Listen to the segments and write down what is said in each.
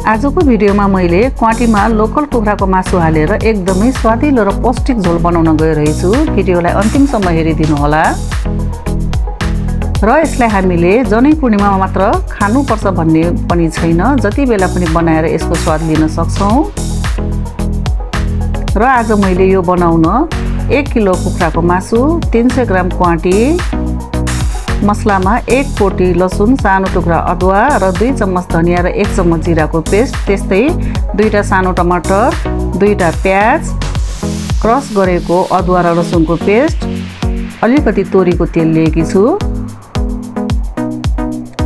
आजको भिडियोमा मैले क्वाटीमा लोकल कुखुराको मासु हालेर एकदमै स्वादिलो र पौष्टिक झोल बनाउन गइरहेछु। भिडियोलाई अन्तिमसम्म हेरिदिनु होला। र यसलाई हामीले जनै पूर्णिमामा मात्र खानुपर्छ भन्ने पनि छैन, जति बेला पनि बनाएर यसको स्वाद लिन सक्छौं। र आज मैले यो बनाउन 1 किलो कुखुराको मासु, 300 ग्राम क्वाटी, मसलामा 1 पोटी लसुन, सानो टुक्रा अदुवा र 2 चम्मच धनिया र 1 चम्मच जिराको पेस्ट, त्यस्तै 2टा सानो टमाटर, 2टा प्याज, क्रस गरेको अदुवा र लसुनको पेस्ट, अलिकति तोरीको तेल लिएकी छु।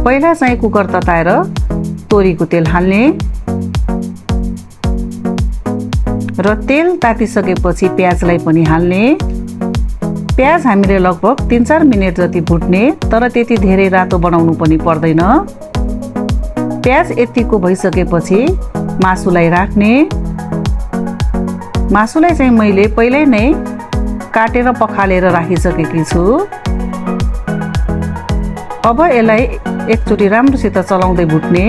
पहिला चाहिँ कुकर तताएर तोरीको तेल हाल्ने र तेल तातिसकेपछि प्याजलाई पनि हाल्ने। प्याज हामीले लगभग 3-4 मिनेट जति भुट्ने, तर त्यति धेरै रातो बनाउनु पनि पर्दैन। प्याज यतिको भइसकेपछि मासुलाई राख्ने। मासुलाई चाहिँ मैले पहिल्यै नै काटेर पखालेर राखिसकेकी छु। अब यसलाई एकचोटि राम्रोसित चलाउँदै भुट्ने।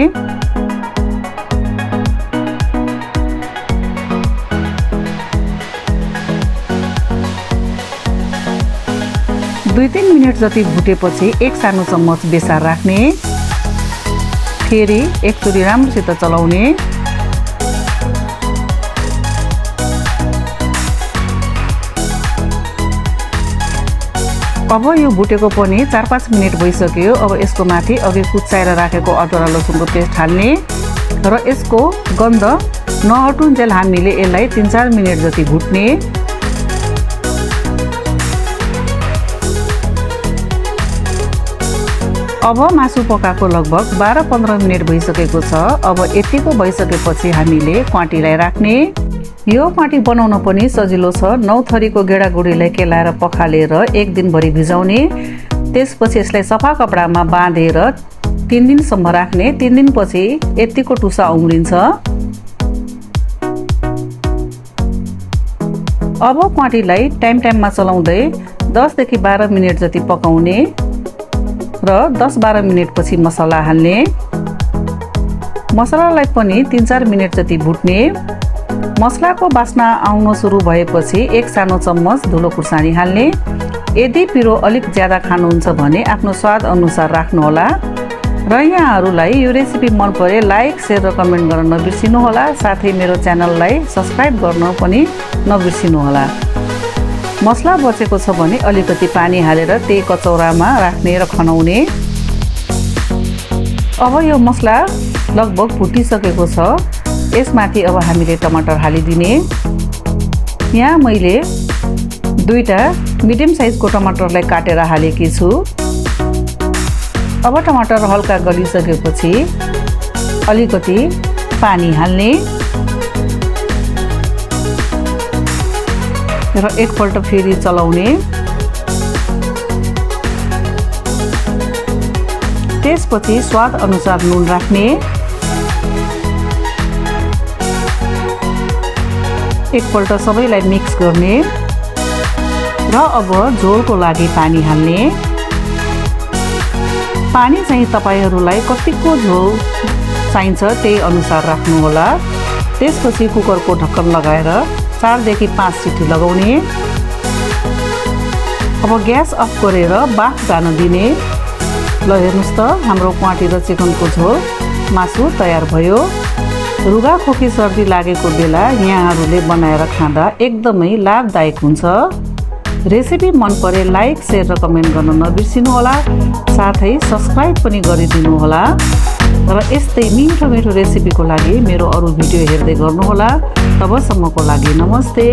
2-3 मिनेट जति भुटेपछि 1 सानो चम्मच बेसार राख्ने। फेरि एकचोटि राम्रोसित चलाउने। अब यो भुटेको पनि 4-5 मिनेट भइसक्यो। अब यसको माथि अघि कुच्चाएर राखेको अदुवा र लसुनको पेस्ट हाल्ने र यसको गन्ध नहटुन्जेल हामीले यसलाई 3-4 मिनेट जति भुट्ने। अब मासु पकाएको लगभग 12-15 मिनेट भइसकेको छ। अब यतिको भइसकेपछि हामीले क्वाटीलाई राख्ने। यो क्वाटी बनाउन पनि सजिलो छ। 9 थरीको गेडागुडीलाई केलाएर पखालेर 1 दिनभरि भिजाउने, त्यसपछि यसलाई सफा कपडामा बाँधेर 3 दिनसम्म राख्ने। 3 दिनपछि यतिको टुसा उम्रिन्छ। अब क्वाटीलाई टाइममा चलाउँदै 10 देखि 12 मिनेट जति पकाउने र 10-12 मिनेट पछि मसला हाल्ने। मसलालाई पनि 3-4 मिनेट जति भुट्ने। मसलाको बास्ना आउन सुरु भएपछि 1 सानो चम्मच धुलो खुर्सानी हाल्ने। यदि पिरो अलिक ज्यादा खानुहुन्छ भने आफ्नो स्वाद अनुसार राख्नुहोला। र यहाँहरूलाई यो रेसिपी मन परे लाइक, शेयर र कमेन्ट गर्न नबिर्सिनुहोला। साथै मेरो च्यानललाई सब्स्क्राइब गर्न पनि नबिर्सिनुहोला। मसला बचेको छ भने अलिकति पानी हालेर त्यही कचौरामा राख्ने र खनाउने। अब यो मसला लगभग फुटिसकेको छ। यसमाथि अब हामीले टमाटर हालिदिने। यहाँ मैले 2टा मिडियम साइजको टमाटरलाई काटेर हालेकी छु। अब टमाटर हल्का गलिसकेपछि अलिकति पानी हाल्ने र एकपल्ट फेरि चलाउने। त्यसपछि स्वाद अनुसार नुन राख्ने। एकपल्ट सबैलाई मिक्स गर्ने र अब झोलको लागि पानी हाल्ने। पानी चाहिँ तपाईहरूलाई कतिको झोल चाहिन्छ त्यही अनुसार राख्नुहोला। त्यसपछि कुकरको ढक्कन लगाएर 4 देखि 5 सिटी लगाउने। अब ग्यास अफ गरेर बाफ जान दिने। ल हेर्नुस् त, हाम्रो क्वाटी र चिकनको झोल मासु तयार भयो। रुगा खोकी सर्दी लागेको बेला यहाँहरूले बनाएर खाँदा एकदमै लाभदायक हुन्छ। रेसिपी मन परे लाइक, शेयर र कमेन्ट गर्न नबिर्सिनुहोला। साथै सब्स्क्राइब पनि गरिदिनु होला। र यस्तै मिठो मिठो रेसिपीको लागि मेरो अरू भिडियो हेर्दै गर्नुहोला। तबसम्मको लागि नमस्ते।